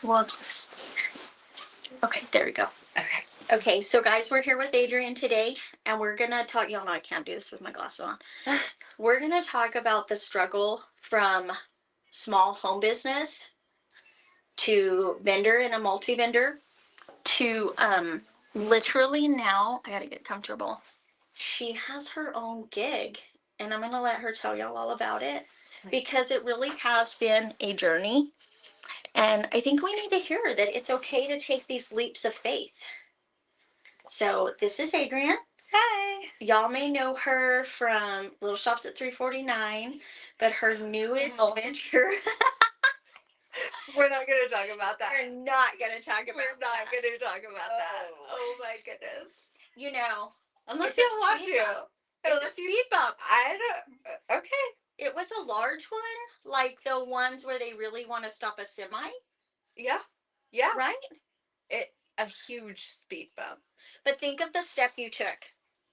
we'll just. Okay, there we go. Okay. Okay, so guys, we're here with Adrienne today, and we're gonna talk. Y'all know I can't do this with my glasses on. We're gonna talk about the struggle from small home business to vendor and a multi-vendor to literally now. I gotta get comfortable. She has her own gig, and I'm gonna let her tell y'all all about it because it really has been a journey. And I think we need to hear that it's okay to take these leaps of faith. So this is Adrienne. Hi. Y'all may know her from Little Shops at 349, but her newest venture. We're not going to talk about that. We're not going to talk about We're not going to talk about that. Oh my goodness. You know, Unless it's a you want speed to. bump. It's a speed bump. I don't. Okay. It was a large one, like the ones where they really want to stop a semi, Yeah. Yeah. right? A huge speed bump. But think of the step you took.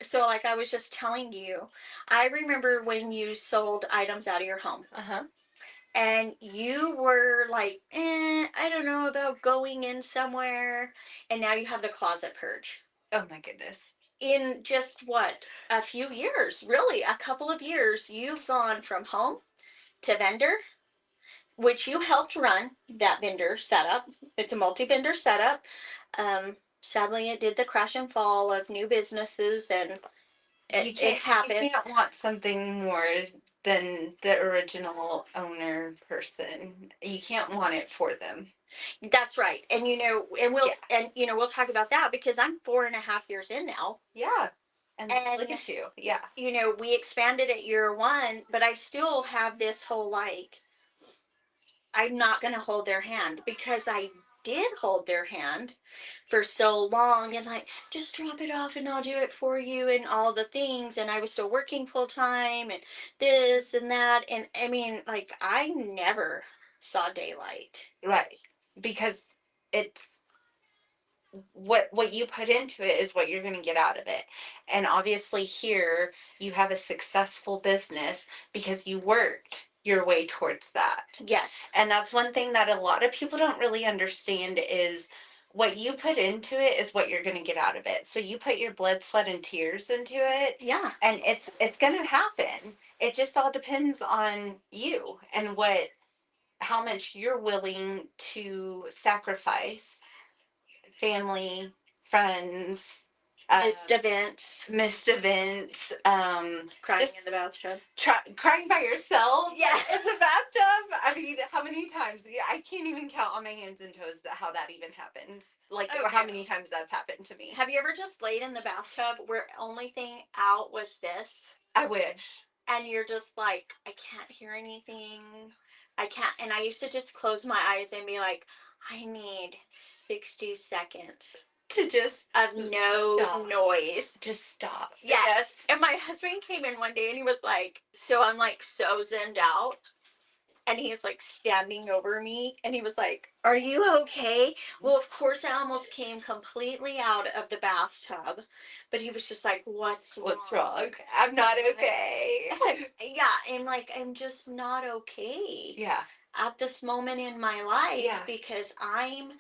So, like I was just telling you, I remember when you sold items out of your home. Uh-huh. And you were like, I don't know about going in somewhere. And now you have the closet purge. Oh my goodness. In just what? A few years, really, a couple of years, you've gone from home to vendor, which you helped run that vendor setup. It's a multi-vendor setup. Sadly, it did the crash and fall of new businesses, and it happens. You can't want something more than the original owner person. You can't want it for them. That's right. And we'll talk about that because I'm 4.5 years in now. Yeah. And look at you. Yeah. We expanded at year one, but I still have this whole I'm not going to hold their hand because I did hold their hand for so long and just drop it off and I'll do it for you and all the things. And I was still working full time and this and that. And I mean, I never saw daylight. Right. Because it's what you put into it is what you're going to get out of it. And obviously here you have a successful business because you worked your way towards that. Yes. And that's one thing that a lot of people don't really understand is what you put into it is what you're going to get out of it. So you put your blood, sweat, and tears into it. Yeah. And it's going to happen. It just all depends on you and how much you're willing to sacrifice. Family, friends, missed events, crying in the bathtub, crying by yourself, yeah, in the bathtub. I mean, how many times? I can't even count on my hands and toes how that even happens. How many times that's happened to me. Have you ever just laid in the bathtub where only thing out was this? I wish. And you're just like, I can't hear anything. I can't. And I used to just close my eyes and be like, I need 60 seconds to just of no noise. Just stop. Yes. And my husband came in one day and he was like, so I'm so zenned out. And he's standing over me and he was like, are you okay? Well, of course, I almost came completely out of the bathtub, but he was just like, what's wrong? I'm not okay. Yeah. I'm just not okay. Yeah. At this moment in my life because I'm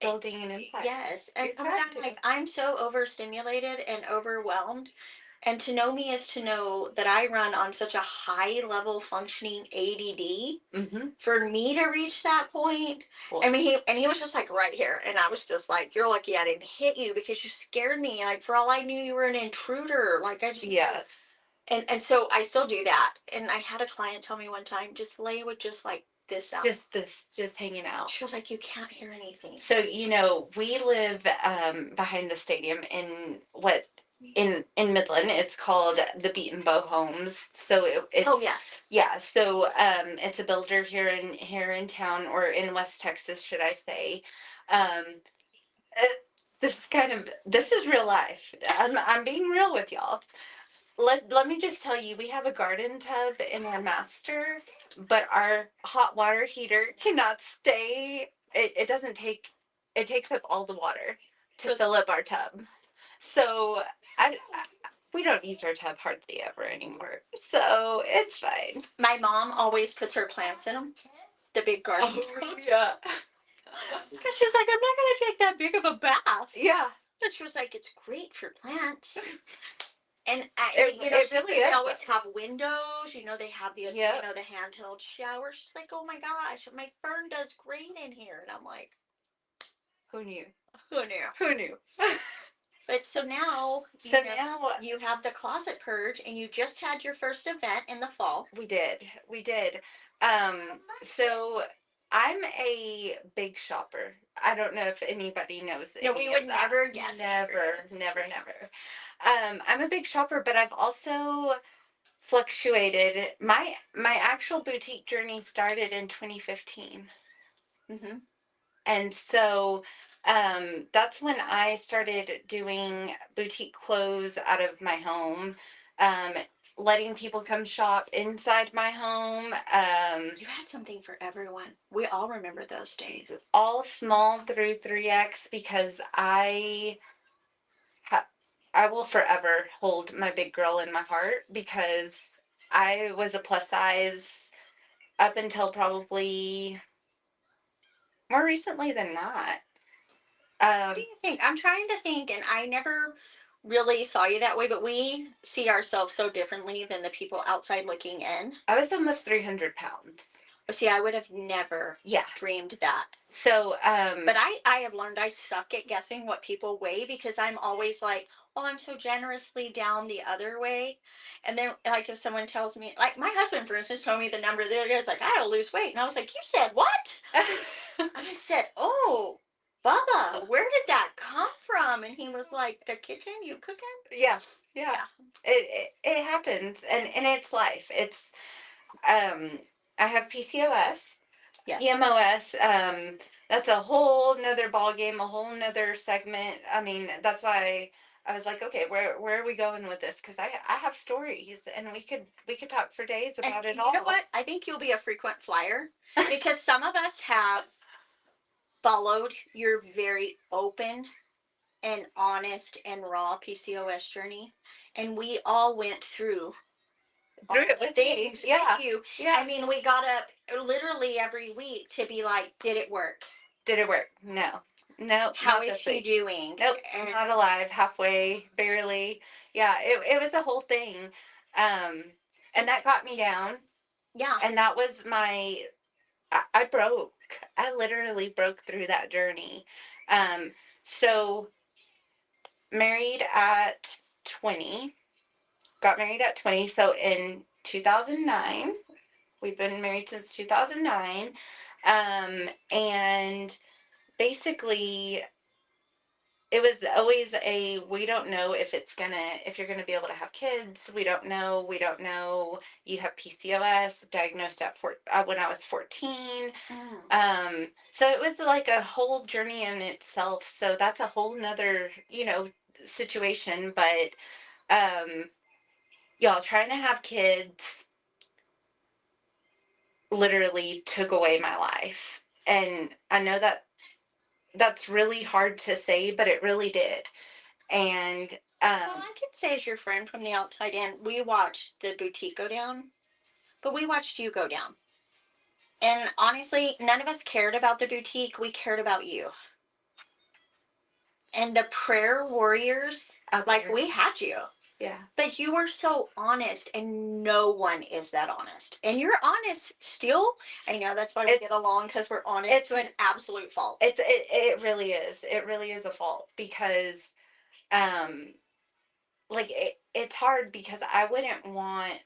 building an empire. Yes. And I'm so overstimulated and overwhelmed. And to know me is to know that I run on such a high level functioning ADD. Mm-hmm. For me to reach that point, I mean, he was just right here. And I was just like, you're lucky I didn't hit you because you scared me. For all I knew, you were an intruder. Yes. And so I still do that. And I had a client tell me one time, just lay with this out. Just hanging out. She was like, you can't hear anything. So, we live behind the stadium in Midland. It's called the Beat and Bow Homes. So it's oh yes. Yeah. So it's a builder here in town, or in West Texas, should I say. This is real life. I'm being real with y'all. Let me just tell you, we have a garden tub in our master, but our hot water heater cannot stay. It doesn't take. It takes up all the water to fill up our tub. So we don't use our tub hardly ever anymore. So it's fine. My mom always puts her plants in them. The big garden tubs. Yeah. Because she's like, I'm not going to take that big of a bath. Yeah. And she was like, it's great for plants. And It she said really they is. always have windows. They have the Yep. the handheld shower. She's like, oh my gosh, my fern does great in here. And I'm like, Who knew? who knew? Who knew? But so now, So now you have the closet purge, and you just had your first event in the fall. we did. We did. So I'm a big shopper. I don't know if anybody knows. No, we would never guess. Never, never, never. I'm a big shopper, but I've also fluctuated. My actual boutique journey started in 2015. Mm-hmm. And so that's when I started doing boutique clothes out of my home, um, letting people come shop inside my home. You had something for everyone. We all remember those days. All small through 3X because I will forever hold my big girl in my heart because I was a plus size up until probably more recently than not. What do you think? I'm trying to think, and I never really saw you that way, but we see ourselves so differently than the people outside looking in. I was almost 300 pounds. See, I would have never dreamed that. So, but I have learned I suck at guessing what people weigh because I'm always like, oh, I'm so generously down the other way. And then, like, if someone tells me, like, my husband, for instance, told me the number the other day, like, I gotta lose weight. And I was like, you said what? And I said, oh, Bubba, where did that come from? And he was like, the kitchen, you cooking? Yeah. It happens, and it's life. It's I have PCOS, PMOS. That's a whole nother ball game, a whole nother segment. I mean, that's why I was like, okay, where are we going with this? Because I have stories, and we could talk for days about it all. You know what? I think you'll be a frequent flyer because some of us have followed your very open and honest and raw PCOS journey, and we all went through it with things me. Yeah. with you. Yeah. I mean, we got up literally every week to be like, did it work? Did it work? No. How is she doing? Nope, not alive, halfway, barely. Yeah, it was a whole thing. And that got me down. Yeah. And that was I broke. I literally broke through that journey. So married at 20, got married at 20. So in 2009, we've been married since 2009. And basically it was always we don't know if you're gonna be able to have kids. We don't know. You have PCOS, diagnosed when I was 14. So it was like a whole journey in itself. So that's a whole nother situation. But y'all, trying to have kids literally took away my life, and I know that's really hard to say, but it really did. And well, I can say as your friend from the outside in, we watched the boutique go down, but we watched you go down. And honestly, none of us cared about the boutique. We cared about you. And the prayer warriors, like, we had you. Yeah. But you were so honest, and no one is that honest. And you're honest still. I know that's why we get along, because we're honest to an absolute fault. It really is. It really is a fault because, like it's hard because I wouldn't want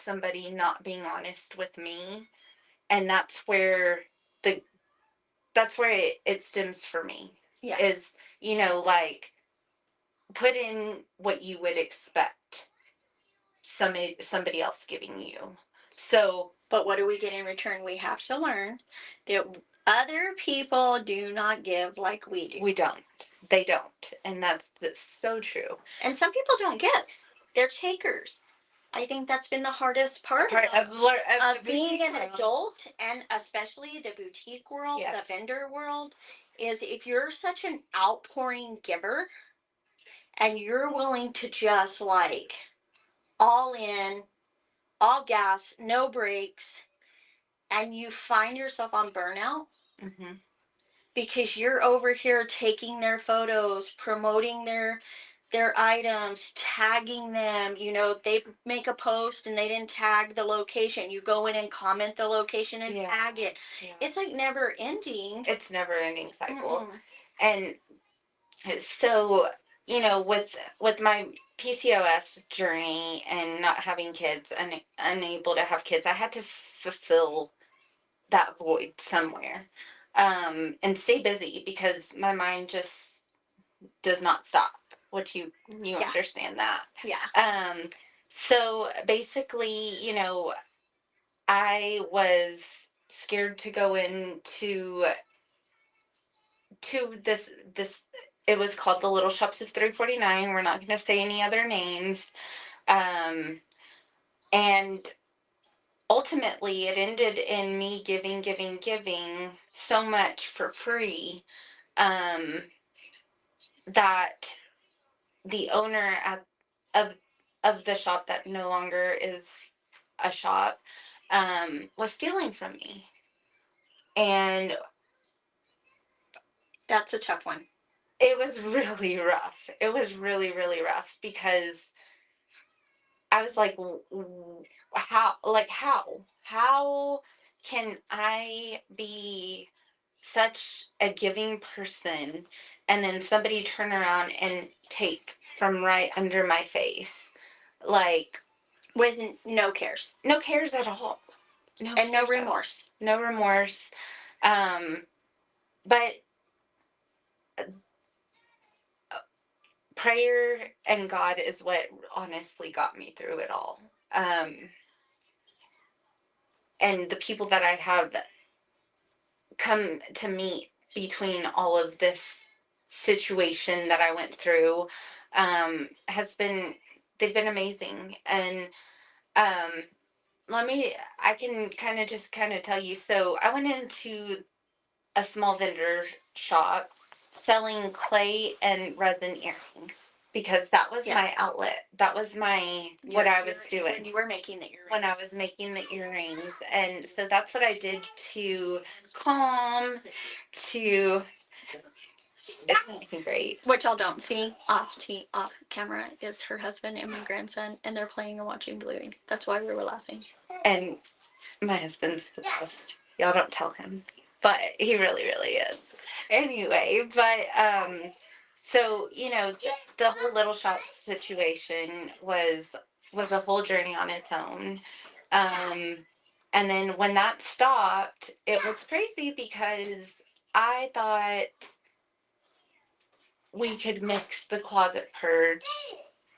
somebody not being honest with me, and that's where it stems for me. Yes. Is like put in what you would expect somebody else giving you. So, but what do we get in return? We have to learn that other people do not give like we do. We don't. They don't, and that's so true. And some people don't give; they're takers. I think that's been the hardest part of being an adult, and especially the boutique world, the vendor world, is if you're such an outpouring giver and you're willing to just like all in, all gas, no brakes, and you find yourself on burnout, Mm-hmm. because you're over here taking their photos, promoting their items, tagging them. You know, they make a post and they didn't tag the location. You go in and comment the location and Yeah. tag it. Yeah. It's like never ending. It's never ending cycle. Mm-mm. And so, you know, with my PCOS journey and not having kids and unable to have kids, I had to fulfill that void somewhere, and stay busy because my mind just does not stop. Which you Yeah. understand that. Yeah. So basically, you know, I was scared to go into this it was called the Little Shops of 349. We're not going to say any other names. And ultimately it ended in me giving so much for free, um, that the owner of of the shop that no longer is a shop, was stealing from me. And That's a tough one. it was really rough. It was really, really rough because I was like, how, like, how can I be such a giving person and then somebody turn around and take from right under my face? Like, With no cares. no cares at all. No And no cares at all. remorse. No remorse. But prayer and God is what honestly got me through it all. And the people that I have come to meet between all of this situation that I went through, has been, they've been amazing. And um, I can kind of tell you. So I went into a small vendor shop selling clay and resin earrings because that was Yeah. my outlet. That was my what I was doing when you were making the earrings. when I was making the earrings. And so that's what I did to calm, to great. What y'all don't see off camera is her husband and my grandson, and they're playing and watching Bluey. That's why we were laughing. And my husband's the best. Y'all don't tell him, but he really, really is. Anyway, but so you know, the whole Little Shop situation was a whole journey on its own. And then when that stopped, it was crazy because I thought we could mix the closet purge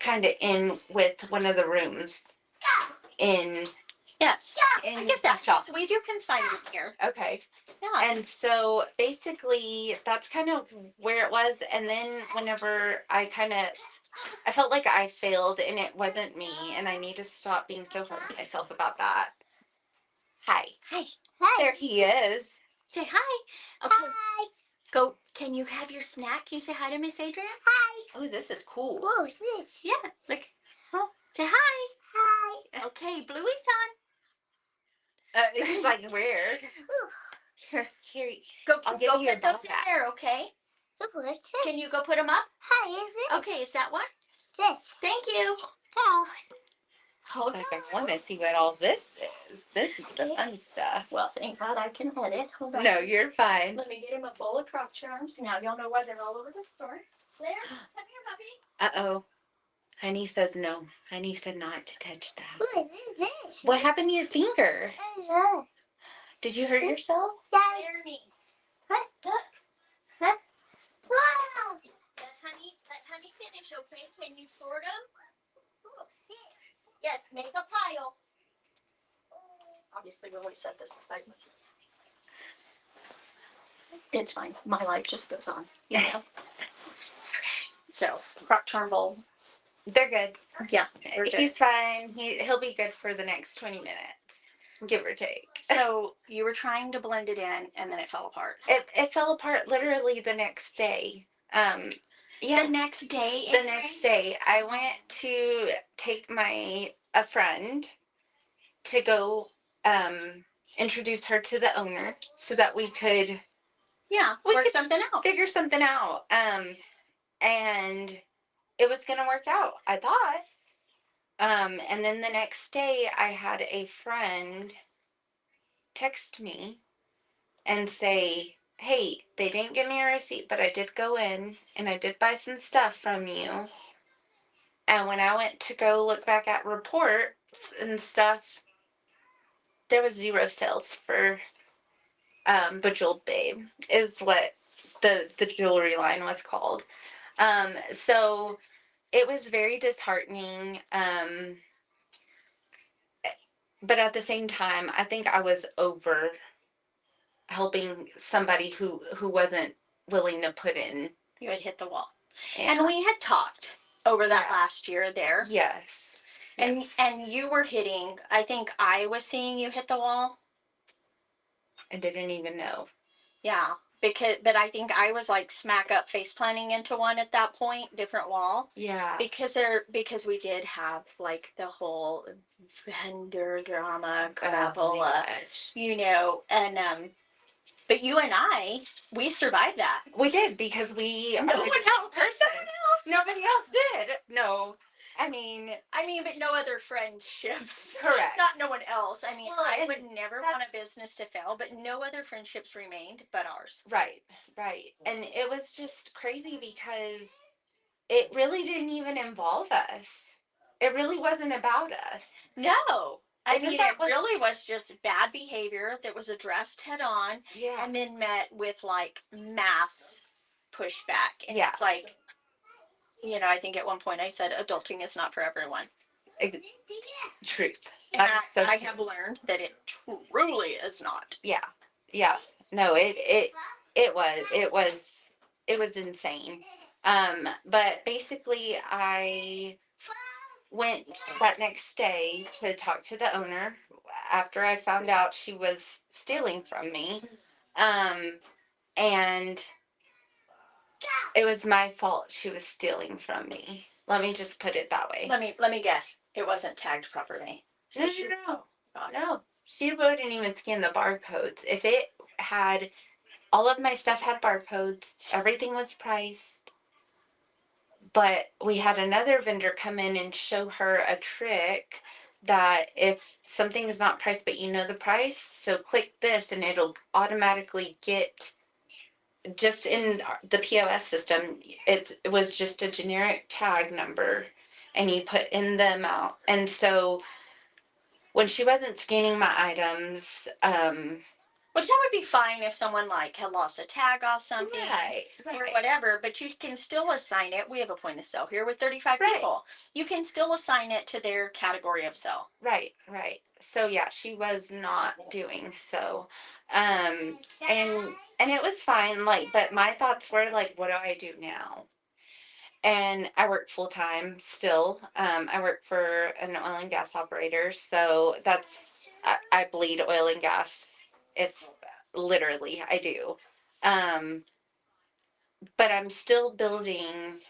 kind of in with one of the rooms in Yes, in I get the that. shop. So we do consignment here. Okay. Yeah. And so basically that's kind of where it was. And then whenever I felt like I failed and it wasn't me, and I need to stop being so hard on myself about that. Hi. Hi. There he is. Say hi. Okay. Hi. Go. Can you have your snack? Can you say hi to Miss Adrienne? Hi. Oh, this is cool. Who's this? Yeah. Look. Oh, say hi. Hi. Okay, Bluey's on. He's like, where? Here, Go I'll give you put your those in backpack. there, okay? Can you go put them up? Hi, is this? Okay, is that one? This. Thank you. Oh. Hold on. I want to see what all this is. This is the fun stuff. Well, thank God I can edit. Hold on. No, you're fine. Let me get him a bowl of Croc Charms. Now y'all know why they're all over the store. There, come here, puppy. Uh-oh. Honey says no. Honey said not to touch that. What is this? What happened to your finger? Did you hurt yourself? Dare me. What? Look. Huh? Wow. Let honey finish, okay? Can you sort them? Yes, make a pile. Obviously, when we set this aside, it's fine. My life just goes on, you know? So, Croc Charm Bowl. They're good. Yeah, we're good. He's fine. He'll be good for the next 20 minutes, give or take. So, you were trying to blend it in, and then it fell apart. It fell apart literally the next day. Yeah. The next day? The next day, I went to take a friend to go introduce her to the owner so that we could work something out. figure something out. And it was gonna work out, I thought. And then the next day I had a friend text me and say, "Hey, they didn't give me a receipt, but I did go in and I did buy some stuff from you." And when I went to go look back at reports and stuff, there was 0 sales for Bejeweled Babe is what the jewelry line was called. So it was very disheartening. But at the same time, I think I was over helping somebody who wasn't willing to put in. You had hit the wall. Yeah. And we had talked over that last year there. Yes. And you were hitting, I think I was seeing you hit the wall. I didn't even know. Yeah. But I think I was like smack up face planting into one at that point, different wall. Yeah. Because we did have like the whole vendor drama crapola, and but you and I, we survived that. We did because we No one else. Nobody else did. No. I mean, but no other friendships. Correct. Not no one else. I mean, Well, I would never want a business to fail, but no other friendships remained but ours. Right. And it was just crazy because it really didn't even involve us. It really wasn't about us. No. It really was just bad behavior that was addressed head on, and then met with like mass pushback. And it's like, I think at one point I said adulting is not for everyone. Truth. And I have learned that it truly is not. Yeah. No, it was insane. But basically I went that next day to talk to the owner after I found out she was stealing from me. And it was my fault she was stealing from me. Let me just put it that way. Let me guess. It wasn't tagged properly. No. She wouldn't even scan the barcodes. If it had, all of my stuff had barcodes, everything was priced. But we had another vendor come in and show her a trick that if something is not priced but you know the price, so click this and it'll automatically get, just in the POS system, it was just a generic tag number and you put in the amount. And so when she wasn't scanning my items, which that would be fine if someone like had lost a tag off something, right. or whatever, but you can still assign it. We have a point of sale here with 35 people. You can still assign it to their category of sale. Right. So yeah, she was not doing so. And it was fine, like, but my thoughts were like, what do I do now? And I work full time still. I work for an oil and gas operator, so that's, I bleed oil and gas. If literally I do. But I'm still building,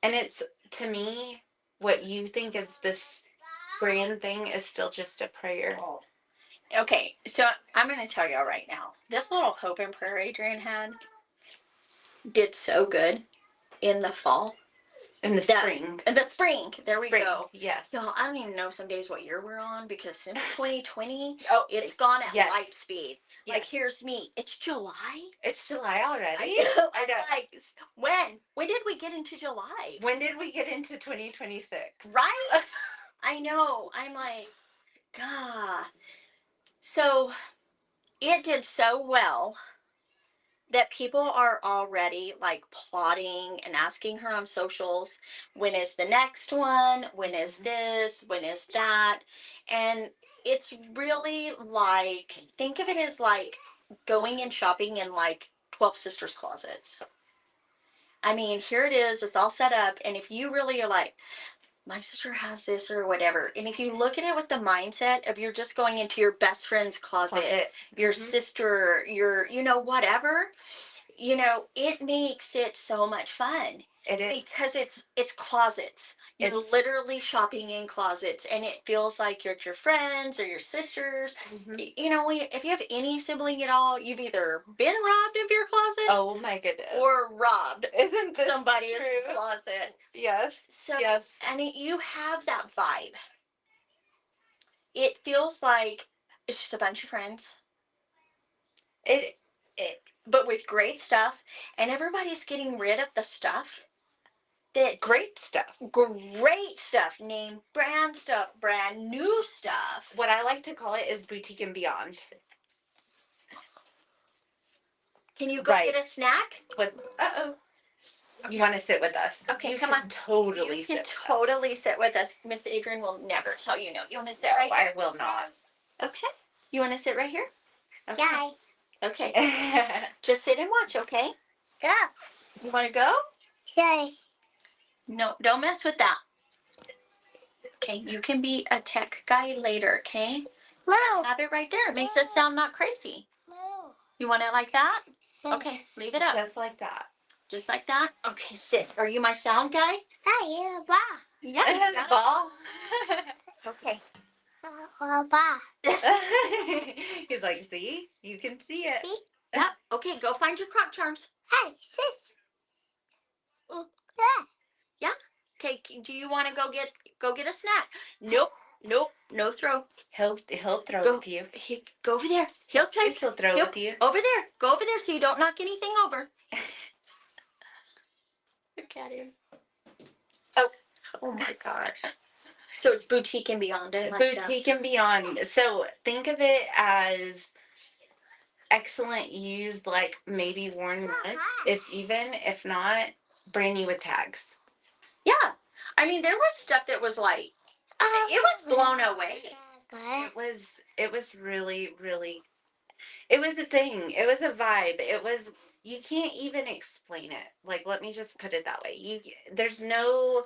and it's, to me, what you think is this grand thing is still just a prayer. Okay, so I'm going to tell y'all right now, this little hope and prayer Adrienne had did so good in the fall. In the spring. In the spring. There we go. Yes. Y'all, I don't even know some days what year we're on, because since 2020, it's gone at light speed. Yes. Like, here's me. It's July. It's July already. I know. Like, when did we get into July? When did we get into 2026? Right? I know. I'm like, God. So it did so well that people are already like plotting and asking her on socials, when is the next one? When is this? When is that? And it's really like, think of it as like going and shopping in like 12 sisters closets. I mean, here it is, it's all set up. And if you really are like, my sister has this or whatever, and if you look at it with the mindset of you're just going into your best friend's closet, your sister, your, whatever, you know, it makes it so much fun It is. because it's closets. You're It's literally shopping in closets, and it feels like you're at your friends or your sisters. mhm. You know, if you have any sibling at all, you've either been robbed of your closet Oh my goodness. or robbed Isn't this somebody's true? closet. Yes. So, Yes. and you have that vibe. It feels like it's just a bunch of friends, It it but with great stuff, and everybody's getting rid of the stuff that great stuff. great stuff, name brand stuff, brand new stuff. What I like to call it is boutique and beyond. Can you go Right. get a snack? With uh-oh. You want to sit with us? Okay, You come can on. totally You sit can with us. totally sit with us. Miss Adrienne will never tell you no. You want to sit right here? I will not. Okay. You want to sit right here? Okay. Yay. Okay. Just sit and watch, okay? Go. You want to go? Yay. No, don't mess with that. Okay, you can be a tech guy later, okay? Moo. Have it right there. It makes us sound not crazy. Moo. You want it like that? Okay, leave it up. Just like that. Just like that? Okay, sit. Are you my sound guy? Hey, you ba. Yeah. you got it. Ball. Okay. Ba. He's like, see? You can see it. See? Yep. Okay, go find your croc charms. Hey, sis. Yeah. Okay, do you want to go get a snack? Nope. Nope. No throw. He'll throw Go. it to you. Go over there. He'll take. He'll throw he'll- it to you. Over there. Go over there so you don't knock anything over. Look at him. Oh my god. So it's boutique and beyond. I like that. Boutique and beyond. So think of it as excellent used, like maybe worn once, if not, brand new with tags. Yeah. I mean, there was stuff that was like, it was blown away. It was really, really, it was a thing. It was a vibe. It was, you can't even explain it. Like, let me just put it that way. There's no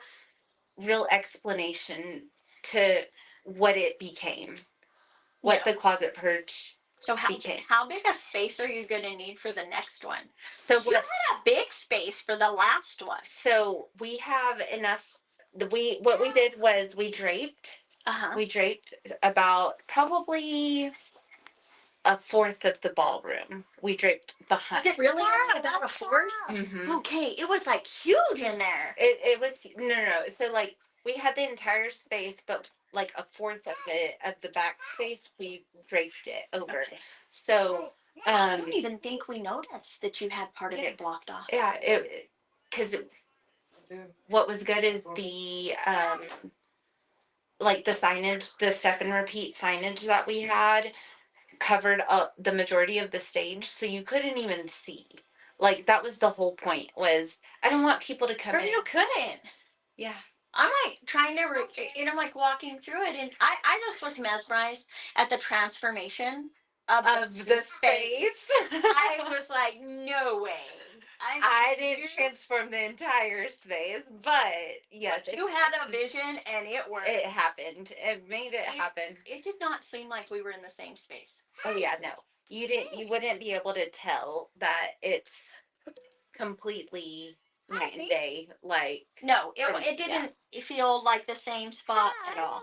real explanation to what it became, what No. the closet purge So became. how big a space are you gonna need for the next one? So You had a big space for the last one. So we have enough. What we did was we draped about probably a fourth of the ballroom. We draped behind. Was it really only about a fourth? Mm-hmm. Okay, it was like huge in there. It was no. So like we had the entire space, but like a fourth of it of the back space we draped it over. Okay. So I don't even think we noticed that you had part of it blocked off. yeah, because what was good is the like the signage, the step and repeat signage that we had covered up the majority of the stage, so you couldn't even see. Like that was the whole point. Was I don't want people to come Or in. you couldn't. Yeah. I'm like trying to, and I'm like walking through it, and I just was mesmerized at the transformation of the space. I was like, no way. I didn't transform the entire space, but yes, You had a vision, and it worked. It happened. It made it happen. It did not seem like we were in the same space. Oh yeah, no. You wouldn't be able to tell that it's completely night and day. Like No, it didn't feel like the same spot at all.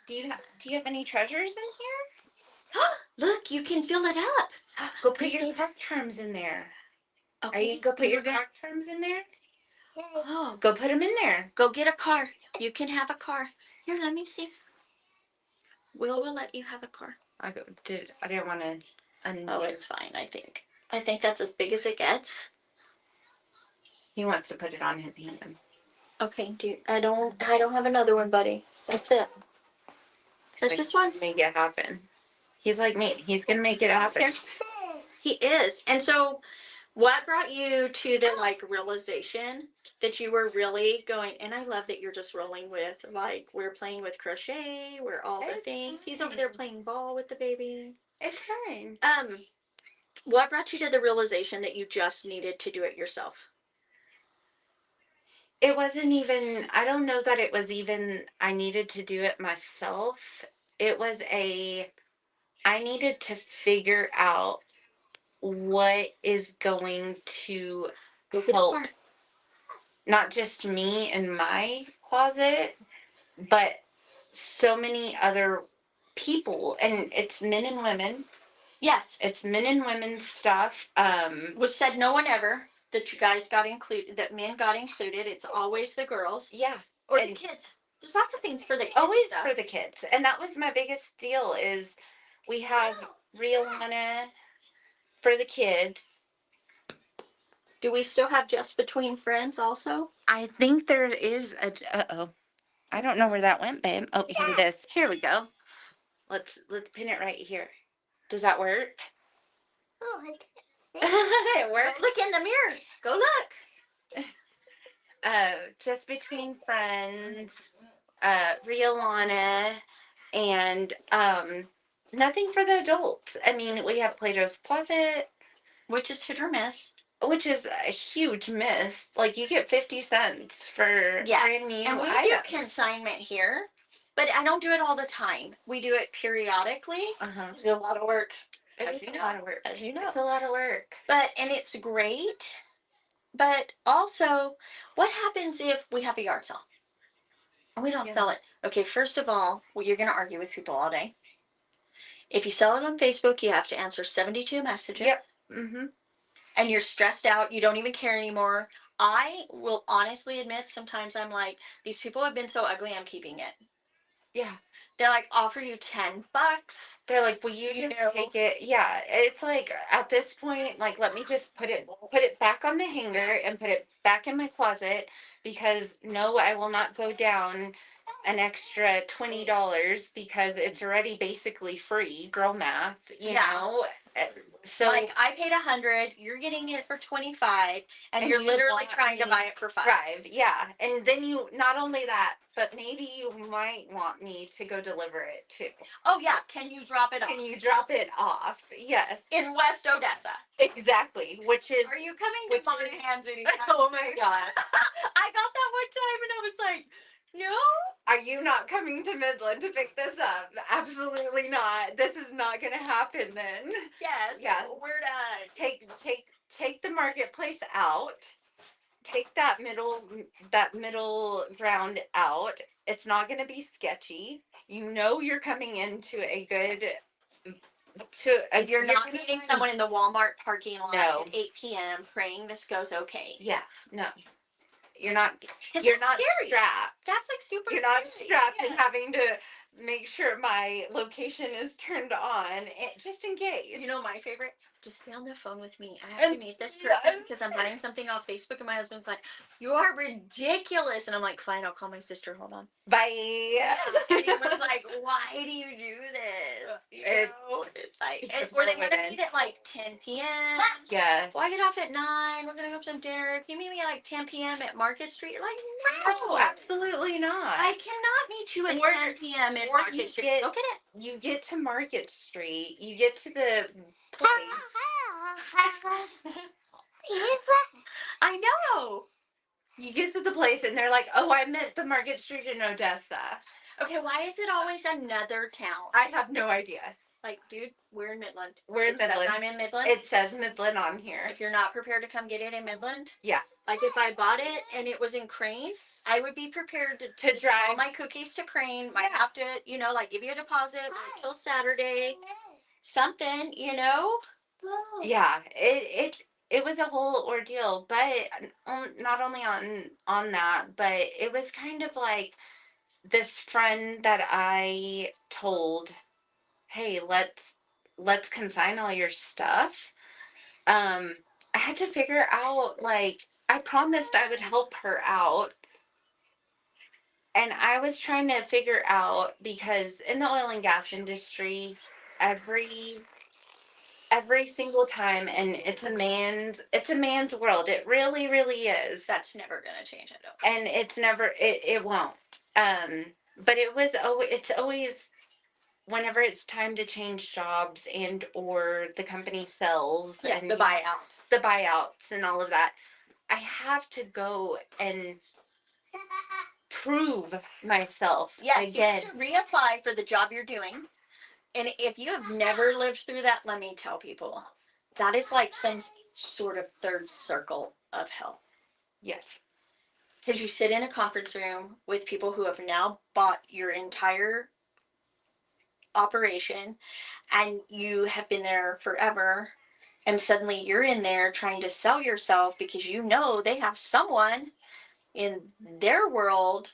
Do you have any treasures in here? Look, you can fill it up. Go put your croc charms in there. Okay, Go put your croc charms in there. Oh, Go put them in there. go get a car. You can have a car. Here, let me see. Will let you have a car. I didn't want to. Oh, it's fine. I think that's as big as it gets. He wants to put it on his hand. Okay, I don't have another one, buddy. That's it. That's just one. Make it happen. He's like me. He's gonna make it happen. He is. And so, what brought you to the realization that you were really going? And I love that you're just rolling with we're playing with crochet, we're all the things. He's over there playing ball with the baby. It's fine. What brought you to the realization that you just needed to do it yourself? It wasn't even, I don't know that it was even, I needed to do it myself. It was I needed to figure out what is going to Go get help apart. not just me and my closet, but so many other people. And it's men and women. Yes. It's men and women stuff. Which said no one ever that you guys got included, that men got included. It's always the girls Yeah. or the And kids. There's lots of things for the kids. always stuff. for the kids. And that was my biggest deal is we have Rihanna for the kids. Do we still have Just Between Friends also? I think there is a uh-oh. I don't know where that went, babe. Oh, here it is. Here we go. Let's pin it right here. Does that work? Oh, I can't see. It Go works. look in the mirror. Go look. Just Between Friends, Rihanna, and nothing for the adults. I mean, we have Plato's Closet, Which is hit or miss. which is a huge miss. Like you get 50 cents for Yeah, brand new and we items. do consignment here, but I don't do it all the time. We do it periodically. Uh-huh. It's a lot of work. It As is you a know. lot of work. As you know. It's a lot of work. And it's great. But also, what happens if we have a yard sale and we don't Yeah. sell it? Okay, first of all, well, you're going to argue with people all day. If you sell it on Facebook, you have to answer 72 messages. Yep. Mm-hmm. And you're stressed out. You don't even care anymore. I will honestly admit sometimes I'm like, these people have been so ugly, I'm keeping it. Yeah. They like offer you $10. They're like, will you just take it? Yeah. It's like at this point, like let me just put it back on the hanger and put it back in my closet because no, I will not go down an extra $20 because it's already basically free. Girl math, you Yeah. know. So like I paid $100, you're getting it for $25, and you're you literally want trying to me- buy it for $5. yeah. And then you not only that, but maybe you might want me to go deliver it too. Oh yeah, can you drop it off? Can you drop it off? Yes. In West Odessa? Exactly. Which is Are you coming which to my is- hands anytime Oh soon? my god. I got that one time and I was like, no. Are you not coming to Midland to pick this up? Absolutely not. This is not gonna happen then. Yes. Yeah. We're done. Take the marketplace out. Take that middle ground out. It's not gonna be sketchy. You know you're coming into a good You're not gonna meeting find- someone in the Walmart parking lot No. at 8 p.m. praying this goes okay. Yeah, no. You're not 'Cause you're that's not scary. strapped. That's like super You're not scary. strapped and Yes. having to make sure my location is turned on just in case. You know my favorite? Just stay on the phone with me. I have And to meet this yes. person because I'm buying something off Facebook, and my husband's like, "You are ridiculous," and I'm like, "Fine, I'll call my sister. Hold on." Bye. And he was like, "Why do you do this?" It's like, or they want to meet at like 10 p.m. Yes. Well, I get off at 9. We're gonna go have some dinner. If you meet me at like 10 p.m. at Market Street, you're like, No, absolutely not. I cannot meet you at Or- 10 p.m. at or Market you Street. get- Go get it. You get to Market Street, you get to the place. I know. You get to the place and they're like, oh, I meant the Market Street in Odessa. Okay, why is it always another town? I have no idea. Like, dude, we're in Midland. We're in It says Midland. I'm in Midland. It says Midland on here. If you're not prepared to come get it in Midland, Yeah. like if I bought it and it was in Crane, I would be prepared to To drive all drive. my cookies to Crane. Might Yeah. have to, like give you a deposit until Saturday. Something, Yeah, it was a whole ordeal, but not only on that, but it was kind of like this friend that I told, hey, let's consign all your stuff. I had to figure out, like, I promised I would help her out. And I was trying to figure out, because in the oil and gas industry, every single time, and it's a man's world. It really, really is. That's never gonna change. I don't. And it's never, it won't. But it's always whenever it's time to change jobs and or the company sells Yeah, and the buyouts and all of that, I have to go and prove myself Yes, again. you have to reapply for the job you're doing. And if you have never lived through that, let me tell people, that is like some sort of third circle of hell. Yes. Because you sit in a conference room with people who have now bought your entire operation and you have been there forever, and suddenly you're in there trying to sell yourself because you know they have someone in their world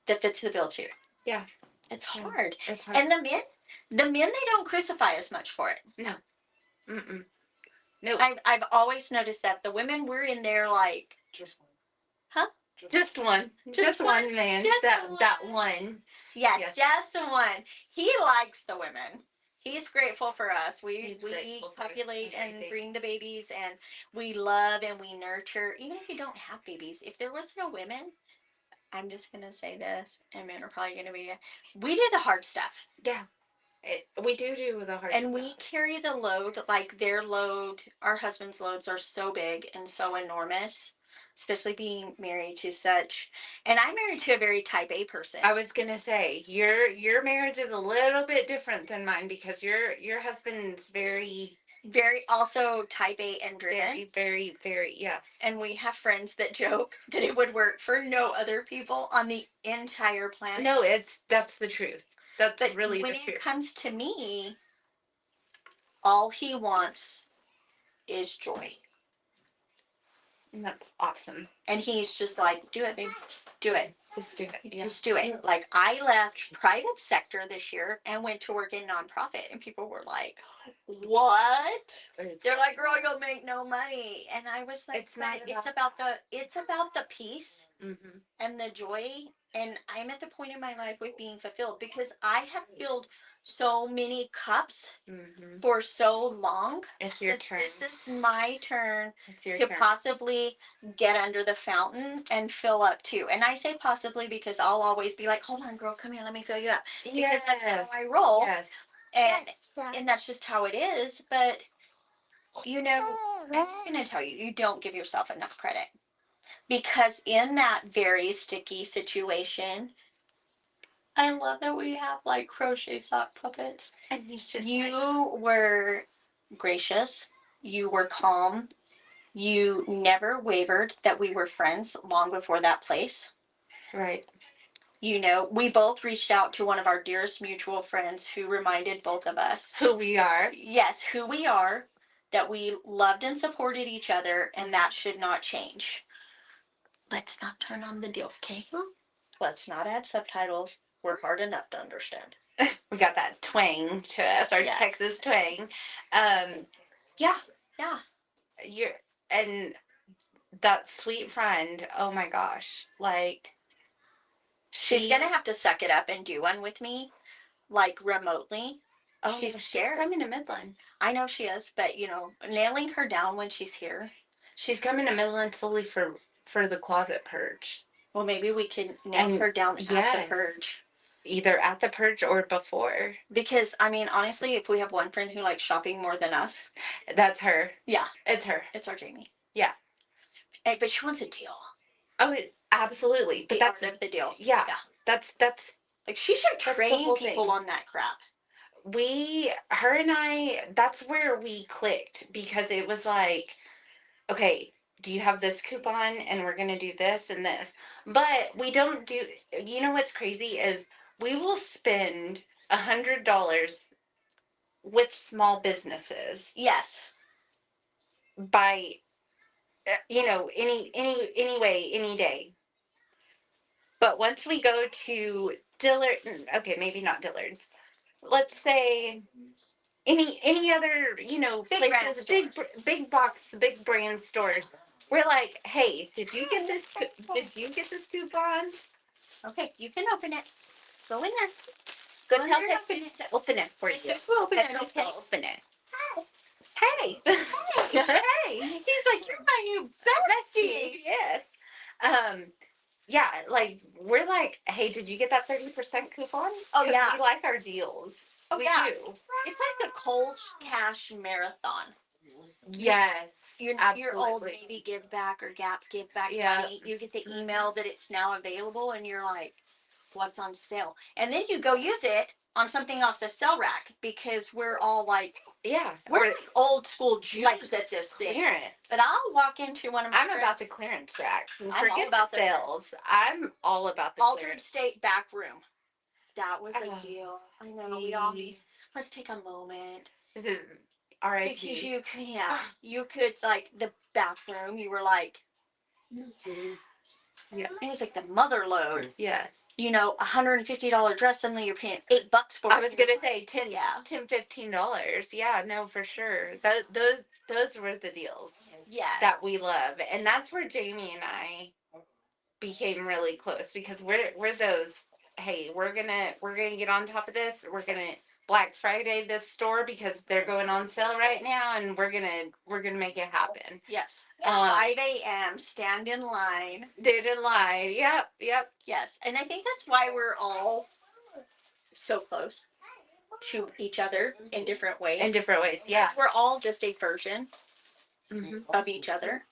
that fits the bill too. Yeah. It's hard. It's hard. And the men, they don't crucify as much for it. No. Mm-mm. Nope. I've always noticed that the women were in there like, Just one. huh? Just one. Just one man. Just that one. that one. Yes, Yes. just one. He likes the women. He's grateful for us. He's We grateful for populate and everything. bring the babies, and we love and we nurture. Even if you don't have babies, if there was no women, I'm just gonna say this, and men are probably gonna be. We do the hard stuff. Yeah. We do the hard And stuff. we carry the load, like their load, our husband's loads are so big and so enormous, especially being married to such. And I'm married to a very type A person. I was gonna say your marriage is a little bit different than mine because your husband's very also type A and driven. very yes. And we have friends that joke that it would work for no other people on the entire planet. No, that's the truth. That's But really when the it truth. comes to me, all he wants is joy. And that's awesome. And he's just like, do it, babe. Do it. Just do it. Just do it. Like, I left private sector this year and went to work in nonprofit, and people were like, what? They're like, girl, you'll make no money. And I was like, it's about the peace and the joy. And I'm at the point in my life with being fulfilled because I have filled so many cups for so long. It's your turn. This is my turn It's your to turn. possibly get under the fountain and fill up too. And I say possibly because I'll always be like, hold on, girl, come here, let me fill you up. Because that's how I roll. Yes. And that's just how it is. But, you know, I'm just going to tell you, you don't give yourself enough credit. Because in that very sticky situation, I love that we have like crochet sock puppets. And he's just You were gracious. You were calm. You never wavered that we were friends long before that place. right. You know, we both reached out to one of our dearest mutual friends who reminded both of us Who we are. Yes, who we are, that we loved and supported each other, and that should not change. Let's not turn on the deal, okay? Let's not add subtitles. We're hard enough to understand. We got that twang to us, our Yes. Texas twang. Yeah. And that sweet friend, oh my gosh, like She's gonna have to suck it up and do one with me, like remotely. Oh, she's scared. She's coming to Midland. I know she is, but you know, nailing her down when she's here. She's coming to Midland solely for the closet purge. Well, maybe we can nail her down at the purge. Either at the purge or before. Because, I mean, honestly, if we have one friend who likes shopping more than us. That's her. Yeah. It's her. It's our Jamie. Yeah. But she wants a deal. Oh, absolutely. But that's art of the deal. Yeah. That's like, she should train people on that crap. Her and I, that's where we clicked, because it was like, okay, do you have this coupon and we're going to do this and this? But we don't do, you know what's crazy is we will spend $100 with small businesses. Yes. By, any way, any day. But once we go to Dillard, okay, maybe not Dillard's. Let's say any other, big places, big box, big brand stores. We're like, hey, did you get this coupon? Okay, you can open it. Go in there. Go tell Jesus to open it for you. Jesus will open it. Okay. Open it. Hey. Hey. He's like, you're my new bestie. Yes. Yeah, like, we're like, hey, did you get that 30% coupon? Oh, yeah. We like our deals. Oh, we yeah. do. It's like the Kohl's Cash Marathon. Yes. Your old Navy give back or Gap give back money. You get the email that it's now available, and you're like, what's on sale? And then you go use it on something off the sale rack, because we're all like, Yeah. We're Or like old school Jews like at this thing. clearance. But I'll walk into one of my I'm about the clearance rack. all Forget about the the- sales. I'm all about the altered clearance. state back room. That was a Oh, deal. I know we all see. need. Let's take a moment Is it R.I.P.? because you could, you could like the bathroom. You were like, Yeah. it was like the mother load. Yes. You know, $150 dress. Suddenly you're paying $8 for. I was gonna say $10, Yeah. $15. Yeah, no, for sure. Those were the deals Yeah. that we love, and that's where Jamie and I became really close because we're those. Hey, we're gonna get on top of this. We're gonna Black Friday this store because they're going on sale right now, and we're gonna make it happen. Yes. At 5 a.m. Stand in line. Stood in line. Yep. Yes, and I think that's why we're all so close to each other in different ways. In different ways. Yeah. We're all just a version of each other.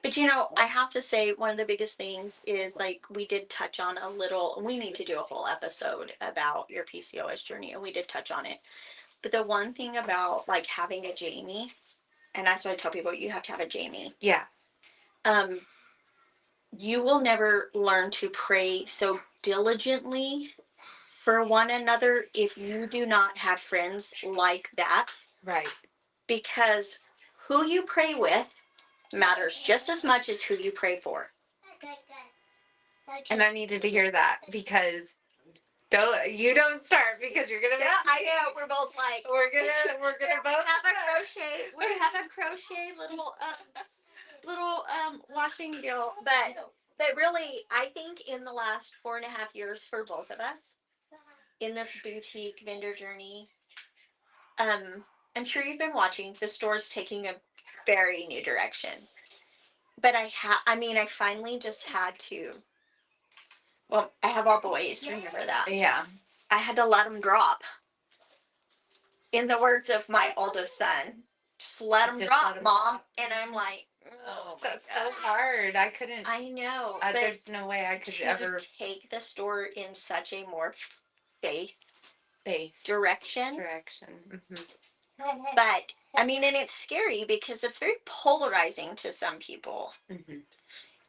But you know, I have to say one of the biggest things is like we did touch on a little. We need to do a whole episode about your PCOS journey, and we did touch on it. But the one thing about like having a Jamie, and that's what I tell people, you have to have a Jamie. Yeah. You will never learn to pray so diligently for one another if you do not have friends like that. Right. Because who you pray with matters just as much as who you pray for. And I needed to hear that because don't start because you're gonna. Yeah, I know. We're both like We're gonna both have a start. crochet. We have a crochet little washing deal, but really, I think in the last 4.5 years for both of us in this boutique vendor journey, I'm sure you've been watching. The store's taking a very new direction. But I finally just had to. Well, I have all boys. Remember that. Yeah. I had to let them drop. In the words of my oldest son, just let them drop, Mom. And I'm like, oh, that's so hard. I couldn't. I know. But there's no way I could ever take the store in such a more faith-based direction. Mm-hmm. But and it's scary because it's very polarizing to some people. Mm-hmm.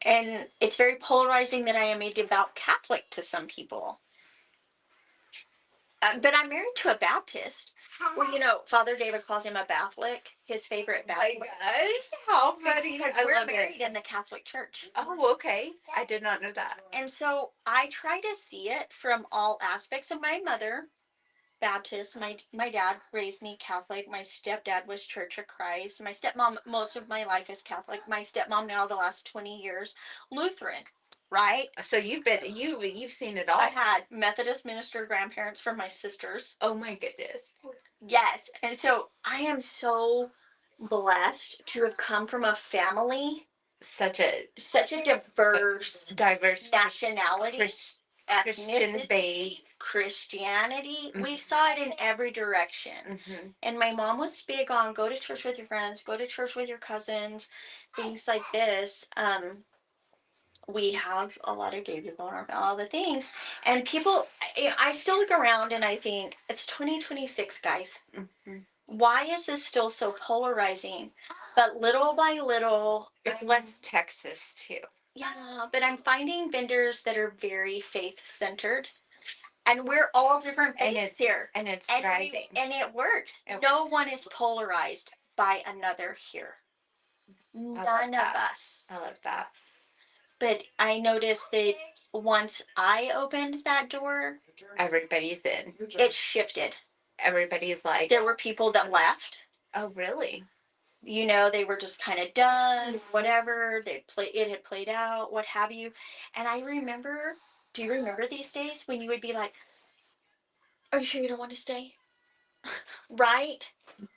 And it's very polarizing that I am a devout Catholic to some people. But I'm married to a Baptist. Well, Father David calls him a Batholic, his favorite Batholic. Oh my gosh, how funny. Because we're married in the Catholic Church. Oh, okay. I did not know that. And so I try to see it from all aspects. Of my mother, Baptist. My dad raised me Catholic. My stepdad was Church of Christ. My stepmom, most of my life is Catholic. My stepmom now the last 20 years, Lutheran. Right? So you've seen it all. I had Methodist minister grandparents from my sisters. Oh my goodness. Yes. And so I am so blessed to have come from a family, such a diverse nationality, Christian base. Christianity. We saw it in every direction. Mm-hmm. And my mom was big on go to church with your friends, go to church with your cousins, things like this. We have a lot of gay people in our family, all the things. And people, I still look around and I think, it's 2026, guys. Mm-hmm. Why is this still so polarizing? But little by little. It's West Texas, too. Yeah, but I'm finding vendors that are very faith-centered. And we're all different faiths here. And it's thriving. And it works. No one is polarized by another here. None of us. I love that. But I noticed that once I opened that door, everybody's in. It shifted. Everybody's like. There were people that left. Oh, really? They were just kind of done, whatever. It had played out, what have you. And I remember, do you remember these days when you would be like, are you sure you don't want to stay? Right?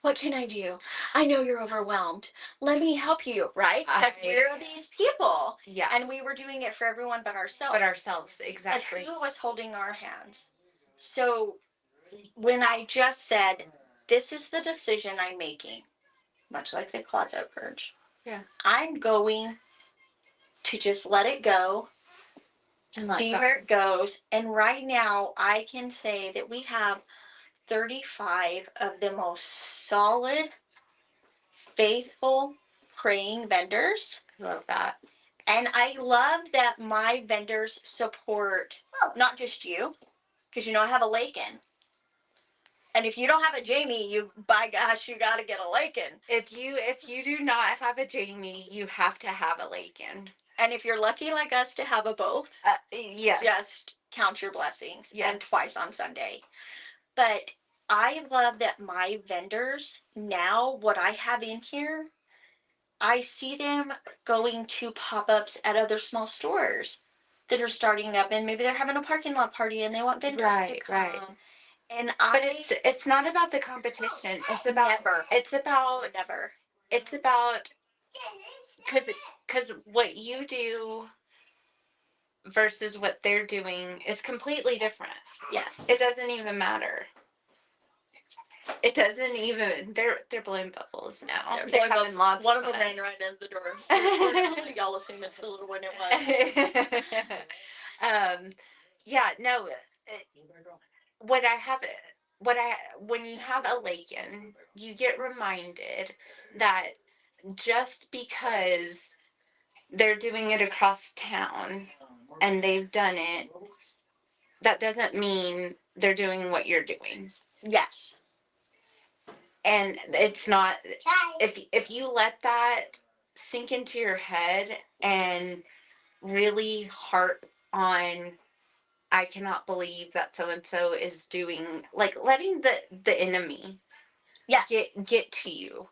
What can I do? I know you're overwhelmed. Let me help you, right? Because we're these people. Yeah. And we were doing it for everyone but ourselves. Exactly. And who was holding our hands? So when I just said, this is the decision I'm making, much like the closet purge. Yeah. I'm going to just let it go, see where it goes. And right now I can say that we have 35 of the most solid, faithful, praying vendors. Love that. And I love that my vendors support not just you, because I have a Lakin. And if you don't have a Jamie, by gosh, you got to get a Lakin. If you do not have a Jamie, you have to have a Lakin. And if you're lucky like us to have a both, just count your blessings. And twice on Sunday. But I love that my vendors now, what I have in here, I see them going to pop-ups at other small stores that are starting up, and maybe they're having a parking lot party and they want vendors to come. Right. And but it's not about the competition. It's about never. It's about Never. It's about because what you do versus what they're doing is completely different. Yes. It doesn't even matter. It doesn't even. They're blowing bubbles now. They're having lots. One of them fun. ran right in the door. Y'all assume it's the little one it was. Yeah. No. What I have. When you have a Lakin, you get reminded that just because they're doing it across town and they've done it, that doesn't mean they're doing what you're doing. Yes. And it's not, if you let that sink into your head and really harp on, I cannot believe that so and so is doing, like letting the enemy get to you,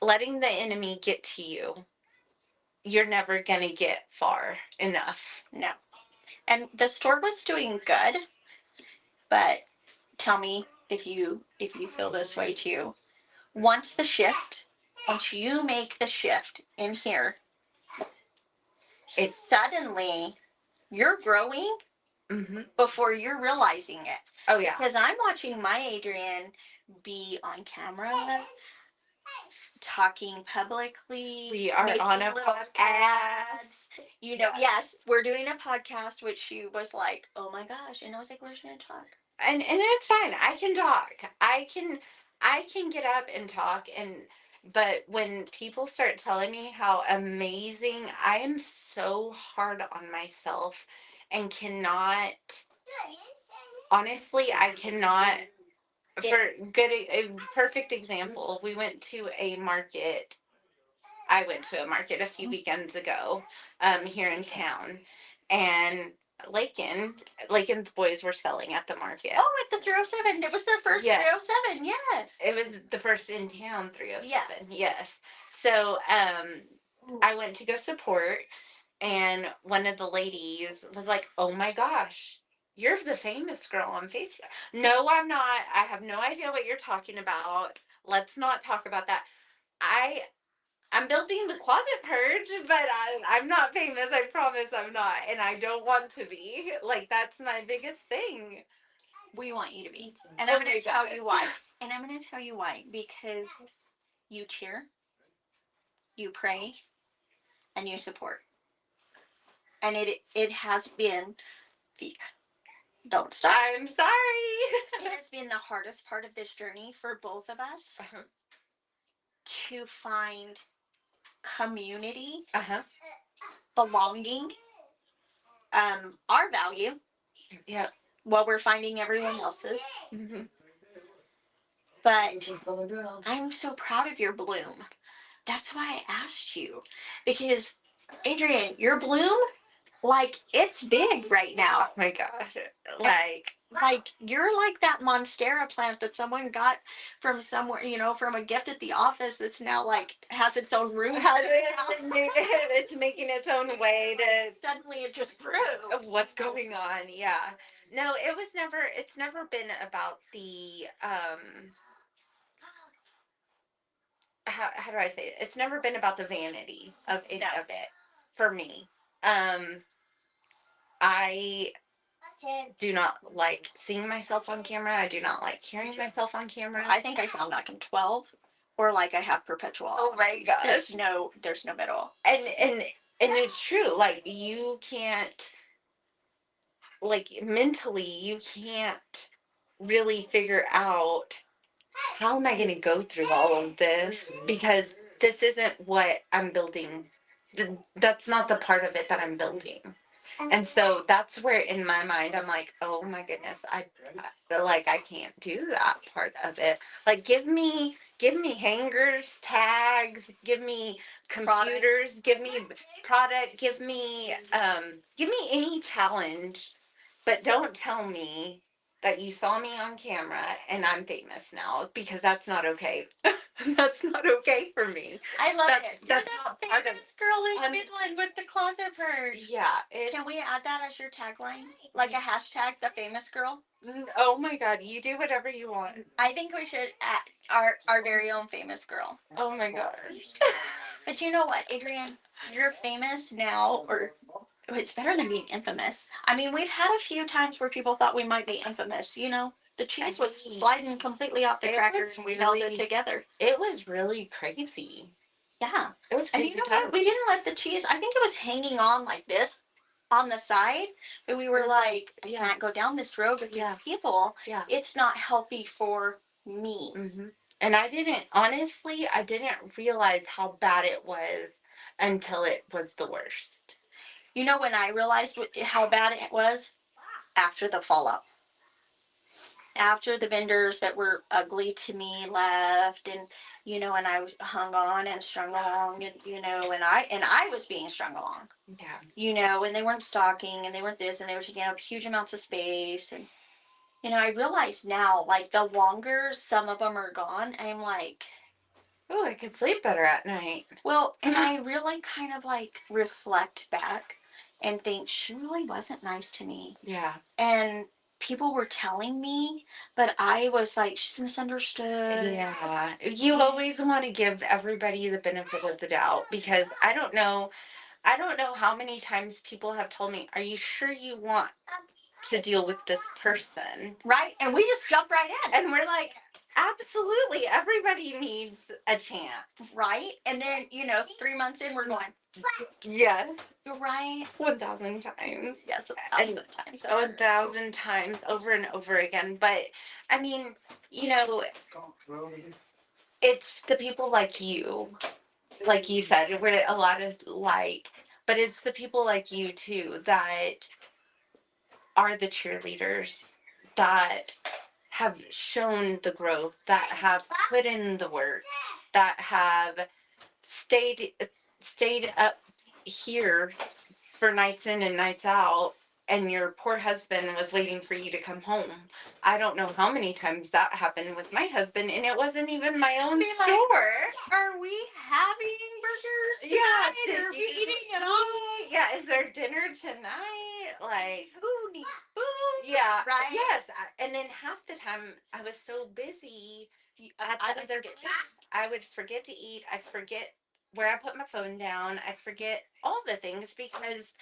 letting the enemy get to you, you're never gonna get far enough. No. And the store was doing good, but tell me if you feel this way too. Once you make the shift in here, suddenly you're growing before you're realizing it. Oh yeah. Because I'm watching my Adrienne be on camera, talking publicly. We are on a podcast. Yes, we're doing a podcast, which she was like, oh my gosh. And I was like, we're just going to talk. And it's fine. I can talk. I can get up and talk, but when people start telling me how amazing, I am so hard on myself and cannot, honestly, I cannot. A perfect example, we went to a market. I went to a market a few weekends ago, here in town, and Lakin's boys were selling at the market. Oh, at the 307. It was the first 307. Yes. It was the first in town 307. Yes. So, I went to go support, and one of the ladies was like, "Oh my gosh, you're the famous girl on Facebook." No, I'm not. I have no idea what you're talking about. Let's not talk about that. I'm building the closet purge, but I'm not famous. I promise I'm not. And I don't want to be. Like, that's my biggest thing. We want you to be. And I'm going to tell you why. Because you cheer, you pray, and you support. And it has been don't stop. I'm sorry. It has been the hardest part of this journey for both of us to find community, belonging, our value. Yeah. While we're finding everyone else's. But I'm so proud of your bloom. That's why I asked you. Because, Adrienne, your bloom, like, it's big right now. Oh my gosh. Like, you're like that Monstera plant that someone got from somewhere, from a gift at the office that's now, like, has its own root. It's making its own way to... Suddenly it just grew. Of what's going on, yeah. No, it's never been about the, how do I say it? It's never been about the vanity of any of it for me. I do not like seeing myself on camera. I do not like hearing myself on camera. I think I sound like I'm 12 or like I have perpetual. Oh my gosh. There's no middle. And it's true. Like, you can't, like, mentally, you can't really figure out how am I going to go through all of this, because this isn't what I'm building. That's not the part of it that I'm building. And so that's where in my mind I'm like, oh my goodness, I can't do that part of it. Like give me hangers, tags, give me computers, give me product, give me any challenge, but don't tell me that you saw me on camera and I'm famous now, because that's not okay. That's not okay for me. I love That- it. You're that's the not part of- famous girl in I'm- Midland with the closet purse. Yeah. Can we add that as your tagline? Like a hashtag, the famous girl? Oh my God, you do whatever you want. I think we should add our very own famous girl. Oh my gosh. But you know what, Adrienne? You're famous now, or it's better than being infamous. I mean, we've had a few times where people thought we might be infamous, you know? The cheese was sliding completely off the It cracker was and we held really- it together. It was really crazy. Yeah. It was And crazy. you know what? We didn't let the cheese, I think it was hanging on like this on the side, but we were like, I yeah. can't go down this road with Yeah. these people. Yeah. It's not healthy for me. Mm-hmm. And I didn't realize how bad it was until it was the worst. You know when I realized how bad it was? After the fallout. After the vendors that were ugly to me left, and and I hung on and strung along, and I was being strung along. Yeah. And they weren't stocking, and they weren't this, and they were taking up huge amounts of space, and I realize now, like the longer some of them are gone, I'm like, Oh, I could sleep better at night. well, and I really kind of like reflect back and think she really wasn't nice to me. Yeah. And people were telling me, but I was like, she's misunderstood. Yeah. You always want to give everybody the benefit of the doubt, because I don't know how many times people have told me, "Are you sure you want to deal with this person?" Right? And we just jump right in. And we're like, absolutely, everybody needs a chance. Right? And then, 3 months in, we're going, Yes. you're right. 1,000 times. Yes, And 1,000 times. 1,000 times over and over again. But I mean, it's the people like you said, we're a lot of but it's the people like you too that are the cheerleaders, that have shown the growth, that have put in the work, that have stayed up here for nights in and nights out, and your poor husband was waiting for you to come home. I don't know how many times that happened with my husband, and it wasn't even my own Be like, store. Are we having burgers Yeah, tonight? Are we eating it all? Yeah, is there dinner tonight? Like, Who needs food? yeah, Right? yes. And then half the time I was so busy at I the would other forget to place, I would forget to eat. I'd forget where I put my phone down. I'd forget all the things, because